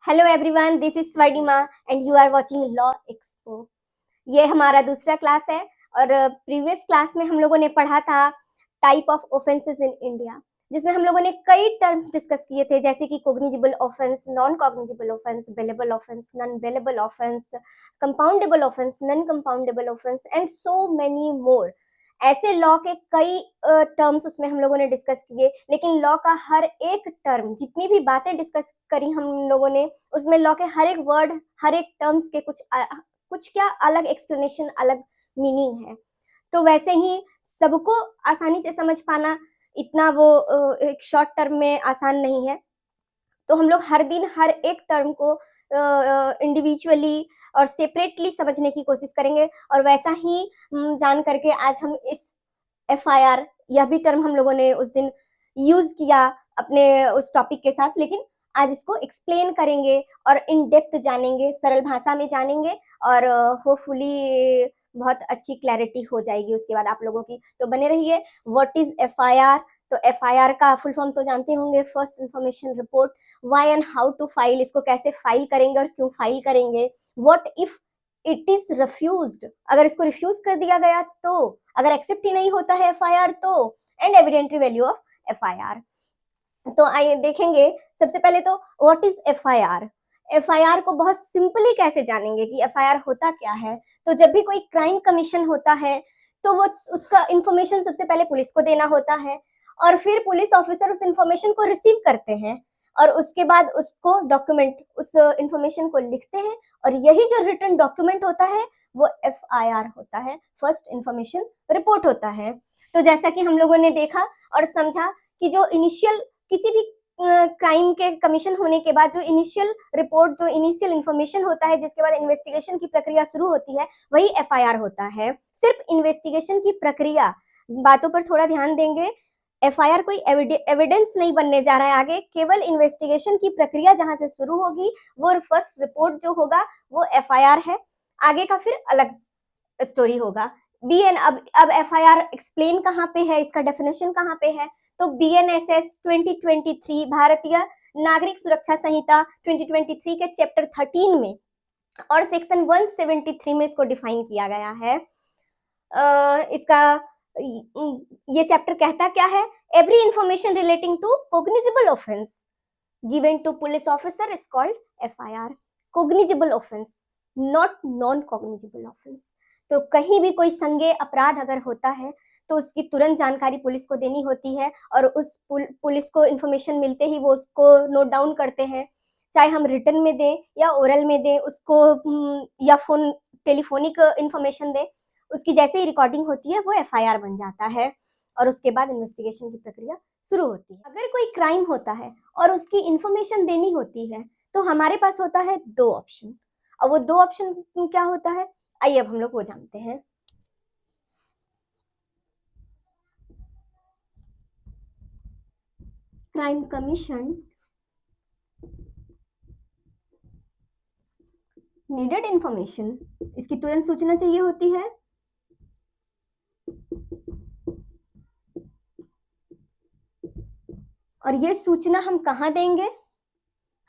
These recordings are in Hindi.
Hello everyone, this is Swarnima and you are watching law expo. ये हमारा दूसरा क्लास है और प्रीवियस क्लास में हम लोगों ने पढ़ा था type of offences in India, जिसमें हम लोगों ने कई टर्म्स डिस्कस किए थे, जैसे कि cognizable offence, non cognizable offence, bailable offence, non bailable offence, compoundable offence, non compoundable offence and so many more. ऐसे लॉ के कई टर्म्स उसमें हम लोगों ने डिस्कस किए, लेकिन लॉ का हर एक टर्म, जितनी भी बातें डिस्कस करी हम लोगों ने, उसमें लॉ के हर एक वर्ड, हर एक टर्म्स के कुछ क्या अलग एक्सप्लेनेशन, अलग मीनिंग है। तो वैसे ही सबको आसानी से समझ पाना इतना वो एक शॉर्ट टर्म में आसान नहीं है। तो हम लोग हर दिन हर एक टर्म को इंडिविजुअली और सेपरेटली समझने की कोशिश करेंगे, और वैसा ही जान करके आज हम इस FIR, यह भी टर्म हम लोगों ने उस दिन यूज किया अपने उस टॉपिक के साथ, लेकिन आज इसको एक्सप्लेन करेंगे और इन डेप्थ जानेंगे, सरल भाषा में जानेंगे, और होपफुली बहुत अच्छी क्लैरिटी हो जाएगी उसके बाद आप लोगों की। तो बने रहिए। What is FIR? तो FIR का फुल फॉर्म तो जानते होंगे, first information report. Why and how to file, इसको कैसे फाइल करेंगे और क्यों फाइल करेंगे। What if it is refused, अगर इसको रिफ्यूज कर दिया गया तो, अगर एक्सेप्ट ही नहीं होता है FIR तो, and evidentiary value of FIR। तो आइए देखेंगे। सबसे पहले तो व्हाट इज FIR। FIR को बहुत सिंपली कैसे जानेंगे कि FIR होता क्या है। तो जब भी कोई क्राइम कमीशन होता है तो वो उसका इंफॉर्मेशन सबसे पहले पुलिस को देना होता है, और फिर पुलिस ऑफिसर उस इंफॉर्मेशन को रिसीव करते हैं, और उसके बाद उसको डॉक्यूमेंट, उस इंफॉर्मेशन को लिखते हैं, और यही जो रिटन डॉक्यूमेंट होता है वो FIR होता है, फर्स्ट इंफॉर्मेशन रिपोर्ट होता है। तो जैसा कि हम लोगों ने देखा और समझा कि जो इनिशियल किसी भी क्राइम के कमीशन होने के बाद जो इनिशियल रिपोर्ट, जो इनिशियल इंफॉर्मेशन होता है, जिसके बाद इन्वेस्टिगेशन की प्रक्रिया शुरू होती है, वही FIR होता है। सिर्फ इन्वेस्टिगेशन की प्रक्रिया, बातों पर थोड़ा ध्यान देंगे। FIR कोई एविडेंस नहीं बनने जा रहा है आगे, केवल इन्वेस्टिगेशन की प्रक्रिया जहां से शुरू होगी वो फर्स्ट रिपोर्ट जो होगा वो FIR है। आगे का फिर अलग स्टोरी होगा। BN, अब FIR एक्सप्लेन कहाँ पे है, इसका डेफिनेशन कहाँ पे है। तो BNSS 2023, भारतीय नागरिक सुरक्षा संहिता 2023 के चैप्टर 13 में और सेक्शन 173 में इसको डिफाइन किया गया है। इसका ये चैप्टर कहता क्या है? Every information relating to cognizable offence given to police officer is called FIR। Cognizable offence, not non cognizable offence. तो कहीं भी कोई संज्ञेय अपराध अगर होता है तो उसकी तुरंत जानकारी पुलिस को देनी होती है, और उस पुलिस को इंफॉर्मेशन मिलते ही वो उसको नोट डाउन करते हैं, चाहे हम रिटन में दें या ओरल में दें उसको, या फोन टेलीफोनिक इंफॉर्मेशन दें, उसकी जैसे ही रिकॉर्डिंग होती है वो FIR बन जाता है, और उसके बाद इन्वेस्टिगेशन की प्रक्रिया शुरू होती है। अगर कोई क्राइम होता है और उसकी इंफॉर्मेशन देनी होती है तो हमारे पास होता है दो ऑप्शन, और वो दो ऑप्शन क्या होता है, आइए अब हम लोग वो जानते हैं। क्राइम कमीशन नीडेड इंफॉर्मेशन, इसकी तुरंत सूचना चाहिए होती है, और ये सूचना हम कहाँ देंगे?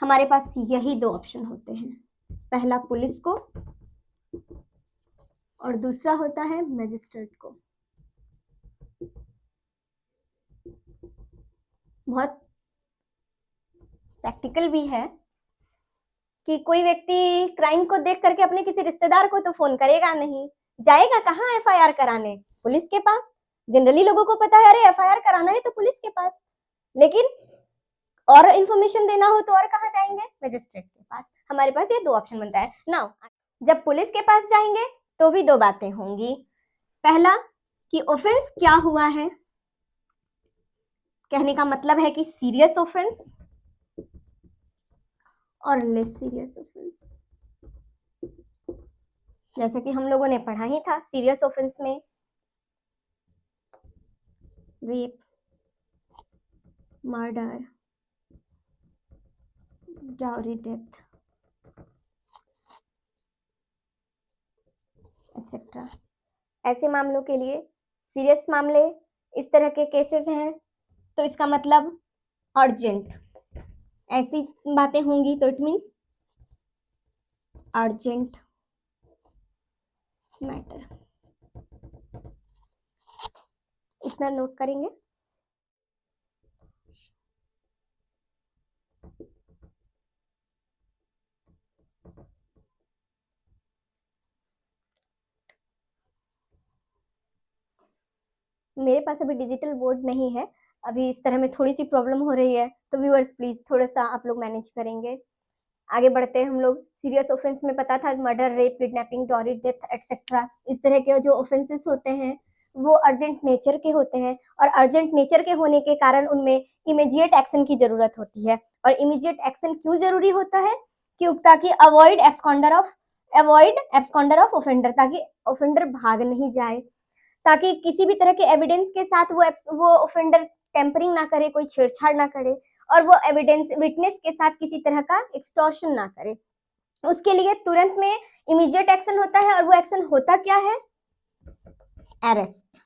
हमारे पास यही दो ऑप्शन होते हैं, पहला पुलिस को और दूसरा होता है मजिस्ट्रेट को। बहुत प्रैक्टिकल भी है कि कोई व्यक्ति क्राइम को देख करके अपने किसी रिश्तेदार को तो फोन करेगा नहीं, जाएगा कहाँ FIR कराने? पुलिस के पास। जनरली लोगों को पता है अरे FIR कराना है तो पुलिस के पास, लेकिन और इंफॉर्मेशन देना हो तो और कहाँ जाएंगे? मजिस्ट्रेट के पास। हमारे पास ये दो ऑप्शन बनता है। नाउ जब पुलिस के पास जाएंगे तो भी दो बातें होंगी। पहला कि ऑफेंस क्या हुआ है, कहने का मतलब है कि सीरियस ऑफेंस और लेस सीरियस ऑफेंस। जैसे कि हम लोगों ने पढ़ा ही था, सीरियस ऑफेंस में rape, murder, dowry death etcetera. ऐसे मामलों के लिए, सीरियस मामले, इस तरह के केसेस हैं तो इसका मतलब अर्जेंट, ऐसी बातें होंगी तो इट मीन्स अर्जेंट मैटर, इतना नोट करेंगे। मेरे पास अभी डिजिटल बोर्ड नहीं है, अभी इस तरह में थोड़ी सी प्रॉब्लम हो रही है, तो व्यूअर्स प्लीज थोड़ा सा आप लोग मैनेज करेंगे। आगे बढ़ते हैं हम लोग। सीरियस ऑफेंस में पता था murder, rape, kidnapping, dowry death etcetera, इस तरह के जो ऑफेंसेस होते हैं वो अर्जेंट नेचर के होते हैं, और अर्जेंट नेचर के होने के कारण उनमें इमीडिएट एक्शन की जरूरत होती है। और इमीडिएट एक्शन क्यों जरूरी होता है? ताकि अवॉइड एब्सकॉन्डर ऑफ ऑफेंडर, ताकि ऑफेंडर भाग नहीं जाए, ताकि किसी भी तरह के एविडेंस के साथ वो ऑफेंडर टेम्परिंग ना करे, कोई छेड़छाड़ ना करे, और वो एविडेंस विटनेस के साथ किसी तरह का एक्सटॉर्शन ना करे। उसके लिए तुरंत में इमीडिएट एक्शन होता है, और वो एक्शन होता क्या है? अरेस्ट।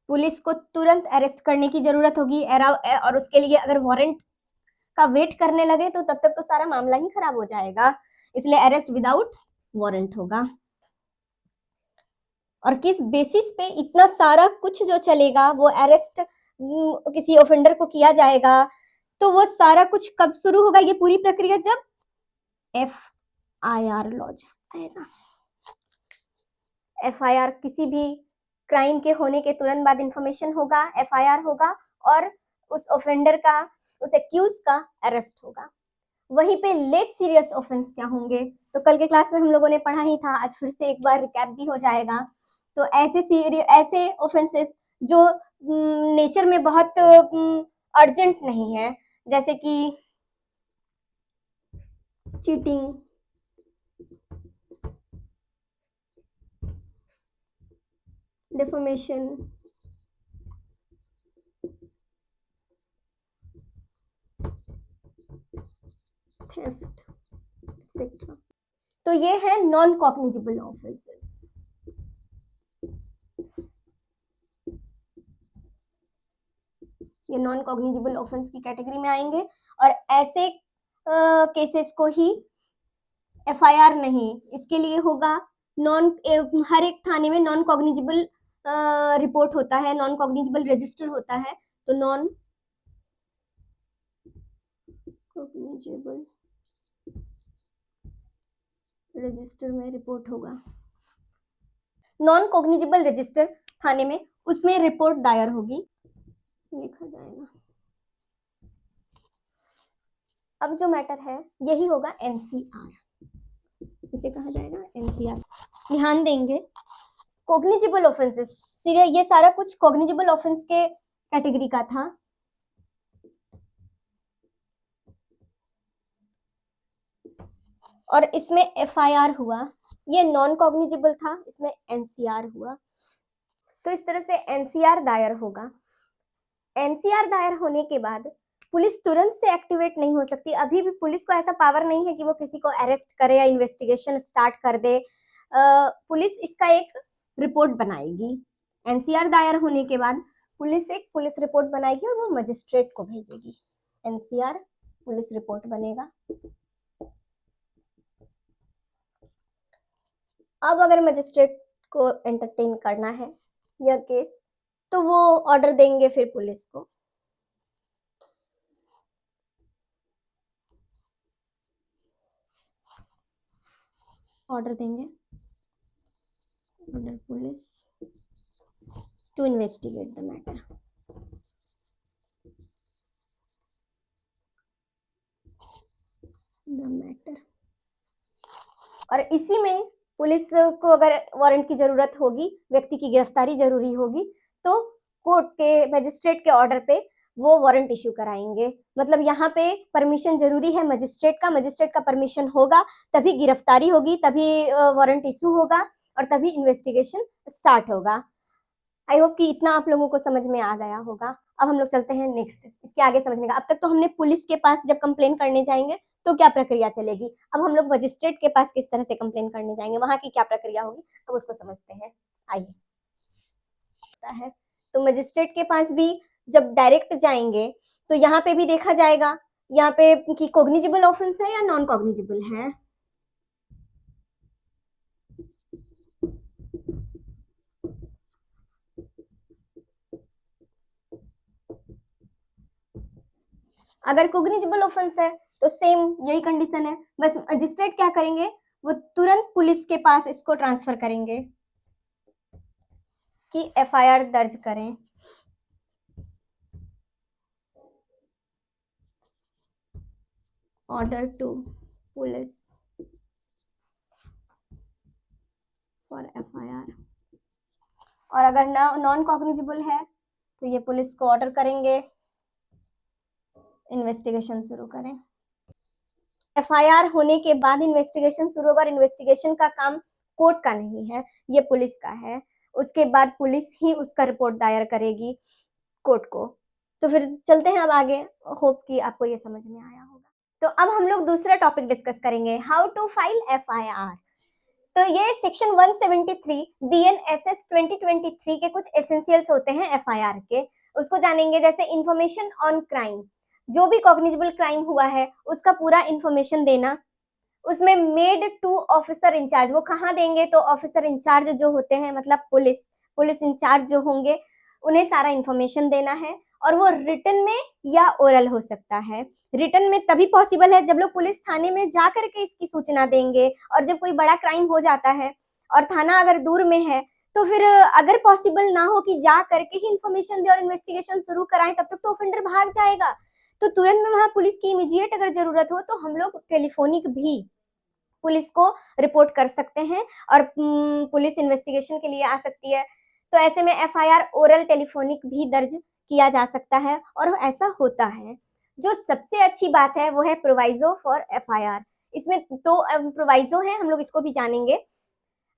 पुलिस को तुरंत अरेस्ट करने की जरूरत होगी, और उसके लिए अगर वारंट का वेट करने लगे तो तब तक तो सारा मामला ही खराब हो जाएगा, इसलिए अरेस्ट विदाउट वारंट होगा। और किस बेसिस पे इतना सारा कुछ जो चलेगा, वो अरेस्ट किसी ऑफेंडर को किया जाएगा, तो वो सारा कुछ कब शुरू होगा? ये पूरी प्रक्रिया जब FIR लॉन्च आएगा। FIR किसी भी क्राइम के होने के तुरंत बाद इंफॉर्मेशन होगा, FIR होगा, और उस ऑफेंडर का, उस एक्यूज का अरेस्ट होगा। वहीं पे लेस सीरियस ऑफेंस क्या होंगे? तो कल के क्लास में हम लोगों ने पढ़ा ही था, आज फिर से एक बार रिकैप भी हो जाएगा। तो ऐसे ऑफेंसेस जो नेचर में बहुत अर्जेंट नहीं है, जैसे कि चीटिंग, डिफेमेशन, थेफ्ट एक्सेट्रा। तो ये है नॉन कॉग्निजेबल ऑफेंसेस। ये नॉन कॉग्निजेबल ऑफेंस की कैटेगरी में आएंगे, और ऐसे केसेस को ही FIR नहीं, इसके लिए होगा हर एक थाने में नॉन कॉग्निजेबल रिपोर्ट होता है, नॉन कॉग्निजेबल रजिस्टर होता है। तो नॉन कॉग्निजेबल रजिस्टर में रिपोर्ट होगा, नॉन कॉग्निजेबल रजिस्टर थाने में, उसमें रिपोर्ट दायर होगी, लिखा जाएगा। अब जो मैटर है यही होगा NCR, इसे कहा जाएगा NCR। ध्यान देंगे, कॉग्निजेबल ऑफेंसेस, ये सारा कुछ कॉग्निजेबल ऑफेंस के कैटेगरी का था। और इसमें FIR हुआ, ये नॉन कॉग्निजेबल था, इसमें NCR हुआ। तो इस तरह से NCR दायर होगा। NCR दायर होने के बाद पुलिस तुरंत से एक्टिवेट नहीं हो सकती, अभी भी पुलिस को ऐसा पावर नहीं है कि वो किसी को अरेस्ट करे या इन्वेस्टिगेशन स्टार्ट कर दे। पुलिस इसका एक रिपोर्ट बनाएगी। NCR दायर होने के बाद पुलिस एक पुलिस रिपोर्ट बनाएगी और वो मजिस्ट्रेट को भेजेगी। NCR पुलिस रिपोर्ट बनेगा। अब अगर मजिस्ट्रेट को एंटरटेन करना है यह केस, तो वो ऑर्डर देंगे फिर पुलिस को। ऑर्डर देंगे order police to investigate the matter. और इसी में पुलिस को अगर वारंट की जरूरत होगी, व्यक्ति की गिरफ्तारी जरूरी होगी, तो कोर्ट के मजिस्ट्रेट के ऑर्डर पे वो वारंट इश्यू कराएंगे। मतलब यहाँ पे परमिशन जरूरी है मजिस्ट्रेट का परमिशन होगा तभी गिरफ्तारी होगी, तभी वारंट इश्यू होगा, और तभी इन्वेस्टिगेशन स्टार्ट होगा। आई होप कि इतना आप लोगों को समझ में आ गया होगा। अब हम लोग चलते हैं नेक्स्ट, इसके आगे समझने का। अब तक तो हमने पुलिस के पास जब कंप्लेन करने जाएंगे तो क्या प्रक्रिया चलेगी, अब हम लोग मजिस्ट्रेट के पास किस तरह से कंप्लेन करने जाएंगे, वहां की क्या प्रक्रिया होगी, अब उसको समझते हैं। आइए, है तो मजिस्ट्रेट के पास भी जब डायरेक्ट जाएंगे तो यहाँ पे भी देखा जाएगा यहाँ पे कि कॉग्निजेबल ऑफेंस है या नॉन कॉग्निजेबल है। अगर कोग्निजेबल ऑफेंस है तो सेम यही कंडीशन है, बस मजिस्ट्रेट क्या करेंगे, वो तुरंत पुलिस के पास इसको ट्रांसफर करेंगे कि एफआईआर दर्ज करें। Order to police for FIR. और अगर नॉन कॉग्निजेबल है तो ये पुलिस को ऑर्डर करेंगे इन्वेस्टिगेशन शुरू करें। एफआईआर होने के बाद इन्वेस्टिगेशन शुरू होगा। इन्वेस्टिगेशन का काम कोर्ट का नहीं है, ये पुलिस का है। उसके बाद पुलिस ही उसका रिपोर्ट दायर करेगी कोर्ट को। तो फिर चलते हैं अब आगे, होप कि आपको ये समझ में आया होगा। तो अब हम लोग दूसरा टॉपिक डिस्कस करेंगे, हाउ टू फाइल एफआईआर। तो ये सेक्शन 173 बीएनएसएस 2023 के कुछ एसेंशियल्स होते हैं एफआईआर के, उसको जानेंगे। जैसे इंफॉर्मेशन ऑन क्राइम, जो भी कॉग्निजेबल क्राइम हुआ है उसका पूरा इंफॉर्मेशन देना। उसमें मेड टू ऑफिसर इंचार्ज, वो कहाँ देंगे, तो ऑफिसर इंचार्ज जो होते हैं, मतलब पुलिस इंचार्ज जो होंगे, उन्हें सारा इंफॉर्मेशन देना है। और वो रिटन में या ओरल हो सकता है। रिटन में तभी पॉसिबल है जब लोग पुलिस थाने में जा करके इसकी सूचना देंगे, और जब कोई बड़ा क्राइम हो जाता है और थाना अगर दूर में है तो फिर अगर पॉसिबल ना हो कि जा करके ही इंफॉर्मेशन दे और इन्वेस्टिगेशन शुरू कराएं, तब तक तो ऑफेंडर भाग जाएगा। तो तुरंत में वहां पुलिस की इमीडिएट अगर जरूरत हो तो हम लोग टेलीफोनिक भी पुलिस को रिपोर्ट कर सकते हैं और पुलिस इन्वेस्टिगेशन के लिए आ सकती है। तो ऐसे में एफआईआर ओरल टेलीफोनिक भी दर्ज किया जा सकता है और ऐसा होता है। जो सबसे अच्छी बात है वो है प्रोवाइजो फॉर एफआईआर। इसमें तो प्रोवाइजो है, हम लोग इसको भी जानेंगे।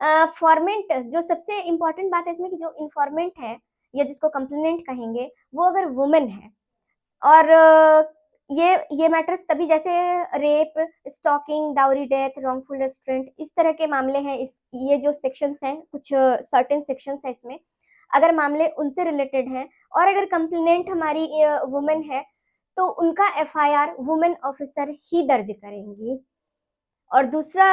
फॉर्मेंट, जो सबसे इंपॉर्टेंट बात है इसमें कि जो इन्फॉर्मेंट है या जिसको कंप्लेनेंट कहेंगे, वो अगर वुमेन है और ये मैटर्स तभी, जैसे rape, stalking, dowry death, wrongful restraint, इस तरह के मामले हैं। ये जो सेक्शंस हैं, कुछ सर्टेन सेक्शंस हैं इसमें, अगर मामले उनसे रिलेटेड हैं और अगर कंप्लेनेंट हमारी वुमेन है तो उनका एफआईआर वुमेन ऑफिसर ही दर्ज करेंगी। और दूसरा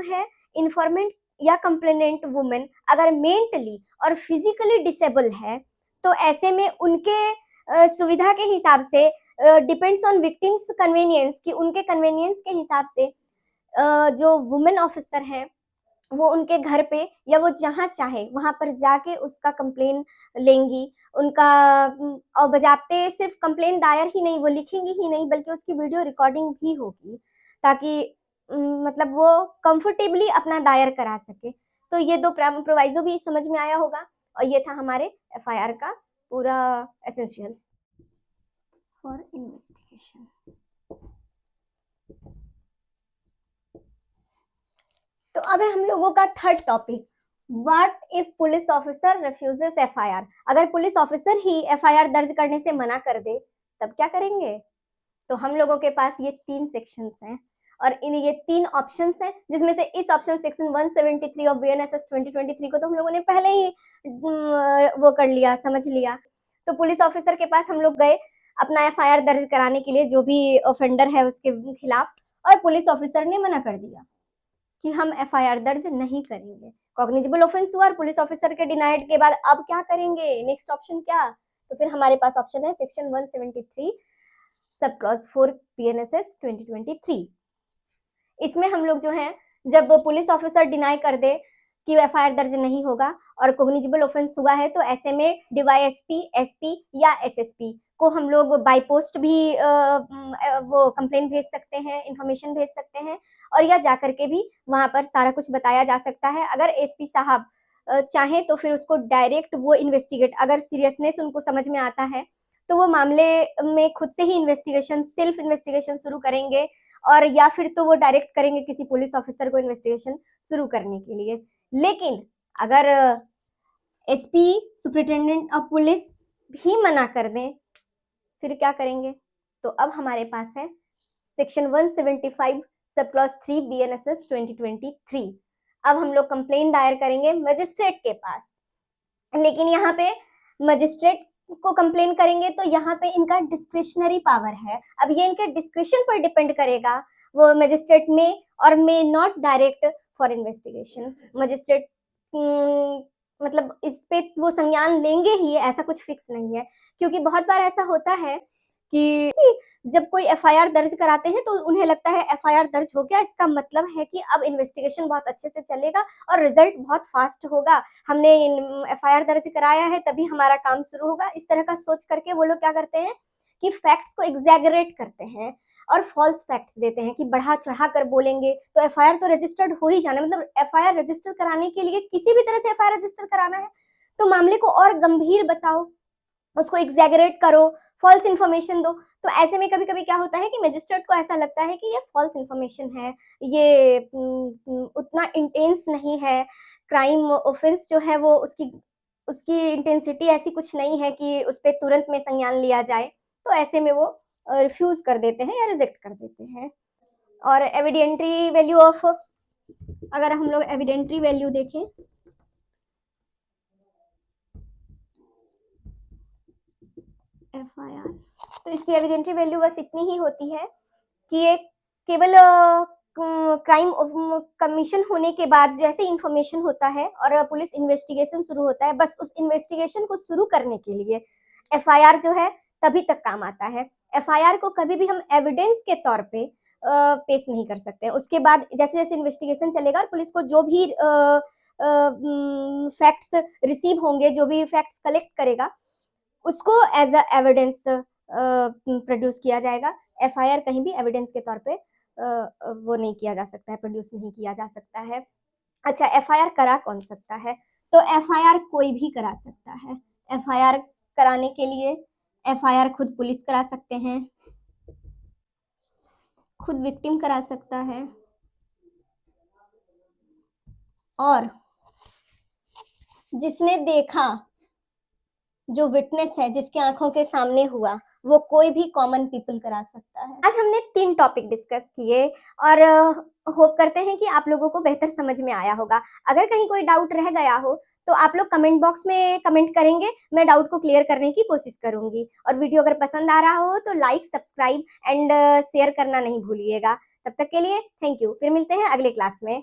है इन्फॉर्मेंट या कंप्लेनेंट वुमेन अगर मेंटली और फिजिकली डिसेबल है तो ऐसे में उनके सुविधा के हिसाब से, डिपेंड्स ऑन विक्टिम्स कन्वीनियंस, कि उनके कन्वीनियंस के हिसाब से जो वुमेन ऑफिसर है वो उनके घर पे या वो जहाँ चाहे वहां पर जाके उसका कंप्लेन लेंगी। उनका और बजाते सिर्फ कंप्लेन दायर ही नहीं, वो लिखेंगी ही नहीं बल्कि उसकी वीडियो रिकॉर्डिंग भी होगी, ताकि मतलब वो कंफर्टेबली अपना दायर करा सके। तो ये दो प्रोवाइजो भी समझ में आया होगा, और ये था हमारे एफआईआर का पूरा एसेंशियल्स फॉर इन्वेस्टिगेशन। तो अब है हम लोगों का third topic, what if police officer refuses FIR. अगर पुलिस ऑफिसर ही एफआईआर दर्ज करने से मना कर दे तब क्या करेंगे। तो हम लोगों के पास ये 3 सेक्शंस हैं और इन ये 3 ऑप्शंस हैं, जिसमें से इस ऑप्शन सेक्शन 173 ऑफ बीएनएसएस 2023 को तो हम लोगों ने पहले ही वो कर लिया, समझ लिया। तो पुलिस ऑफिसर के पास हम लोग गए अपना एफआईआर दर्ज कराने के लिए, जो भी ऑफेंडर है उसके खिलाफ, और पुलिस ऑफिसर ने मना कर दिया कि हम एफआईआर दर्ज नहीं करेंगे। कॉग्निजेबल ऑफेंस हुआ और पुलिस ऑफिसर के डिनाइड के बाद अब क्या करेंगे, नेक्स्ट ऑप्शन क्या। तो फिर हमारे पास ऑप्शन है सेक्शन 173 सब क्लॉज 4 बीएनएसएस 2023। इसमें हम लोग जो है, जब पुलिस ऑफिसर डिनाई कर दे कि एफआईआर दर्ज नहीं होगा और कॉग्निजेबल ऑफेंस हुआ है, तो ऐसे में डीवाईएसपी, एसपी या एसएसपी को हम लोग बाय पोस्ट भी वो कंप्लेन भेज सकते हैं, इंफॉर्मेशन भेज सकते हैं, और या जा करके भी वहां पर सारा कुछ बताया जा सकता है। अगर एसपी साहब चाहे तो फिर उसको डायरेक्ट वो इन्वेस्टिगेट, अगर सीरियसनेस उनको समझ में आता है तो वो मामले में खुद से ही इन्वेस्टिगेशन, सेल्फ इन्वेस्टिगेशन शुरू करेंगे, और या फिर तो वो डायरेक्ट करेंगे किसी पुलिस ऑफिसर को इन्वेस्टिगेशन शुरू करने के लिए। लेकिन अगर एसपी, सुपरिटेंडेंट ऑफ पुलिस भी मना कर दें फिर क्या करेंगे। तो अब हमारे पास है सेक्शन 175 सब क्लॉज 3 बीएनएसएस 2023। अब हम लोग कंप्लेन दायर करेंगे मजिस्ट्रेट के पास, लेकिन यहाँ पे मजिस्ट्रेट को कंप्लेन करेंगे तो यहाँ पे इनका डिस्क्रिशनरी पावर है। अब ये इनके डिस्क्रिशन पर डिपेंड करेगा, वो मजिस्ट्रेट में और may not direct for investigation. Magistrate मतलब इस पे वो संज्ञान लेंगे ही, ऐसा कुछ फिक्स नहीं है, क्योंकि बहुत बार ऐसा होता है कि जब कोई एफआईआर दर्ज कराते हैं तो उन्हें लगता है एफआईआर दर्ज हो गया, इसका मतलब है कि अब इन्वेस्टिगेशन बहुत अच्छे से चलेगा और रिजल्ट बहुत फास्ट होगा, हमने एफआईआर दर्ज कराया है तभी हमारा काम शुरू होगा। इस तरह का सोच करके वो लोग क्या करते हैं कि फैक्ट्स को एग्जैगरेट करते हैं और फॉल्स फैक्ट्स देते हैं कि बढ़ा चढ़ा कर बोलेंगे तो एफआईआर तो रजिस्टर्ड हो ही जाना, मतलब एफआईआर रजिस्टर कराने के लिए किसी भी तरह से एफआईआर रजिस्टर कराना है तो मामले को और गंभीर बताओ, उसको एग्जैगरेट करो, फॉल्स इन्फॉर्मेशन दो। तो ऐसे में कभी कभी क्या होता है कि मजिस्ट्रेट को ऐसा लगता है कि ये फॉल्स इन्फॉर्मेशन है, ये उतना इंटेंस नहीं है, क्राइम ऑफेंस जो है वो उसकी उसकी इंटेंसिटी ऐसी कुछ नहीं है कि उस पर तुरंत में संज्ञान लिया जाए, तो ऐसे में वो रिफ्यूज कर देते हैं या रिजेक्ट कर देते हैं। और एविडेंट्री वैल्यू ऑफ, अगर हम लोग एविडेंट्री वैल्यू देखें, एफआईआर, तो इसकी एविडेंट्री वैल्यू बस इतनी ही होती है कि ये केवल क्राइम कमीशन होने के बाद जैसे इंफॉर्मेशन होता है और पुलिस इन्वेस्टिगेशन शुरू होता है, बस उस इन्वेस्टिगेशन को शुरू करने के लिए एफआईआर जो है तभी तक काम आता है। एफआईआर को कभी भी हम एविडेंस के तौर पे पेश नहीं कर सकते। उसके बाद जैसे जैसे इन्वेस्टिगेशन चलेगा और पुलिस को जो भी फैक्ट्स रिसीव होंगे, जो भी फैक्ट्स कलेक्ट करेगा, उसको एज अ एविडेंस प्रोड्यूस किया जाएगा। एफआईआर कहीं भी एविडेंस के तौर पे वो नहीं किया जा सकता है, प्रोड्यूस नहीं किया जा सकता है। अच्छा, एफआईआर करा कौन सकता है? तो एफआईआर कोई भी करा सकता है। एफआईआर कराने के लिए एफआईआर खुद पुलिस करा सकते हैं, खुद विक्टिम करा सकता है, और जिसने देखा, जो विटनेस है, जिसके आंखों के सामने हुआ, वो कोई भी कॉमन पीपल करा सकता है। आज हमने 3 टॉपिक डिस्कस किए और होप करते हैं कि आप लोगों को बेहतर समझ में आया होगा। अगर कहीं कोई डाउट रह गया हो तो आप लोग कमेंट बॉक्स में कमेंट करेंगे, मैं डाउट को क्लियर करने की कोशिश करूंगी। और वीडियो अगर पसंद आ रहा हो तो लाइक, सब्सक्राइब एंड शेयर करना नहीं भूलिएगा। तब तक के लिए थैंक यू, फिर मिलते हैं अगले क्लास में।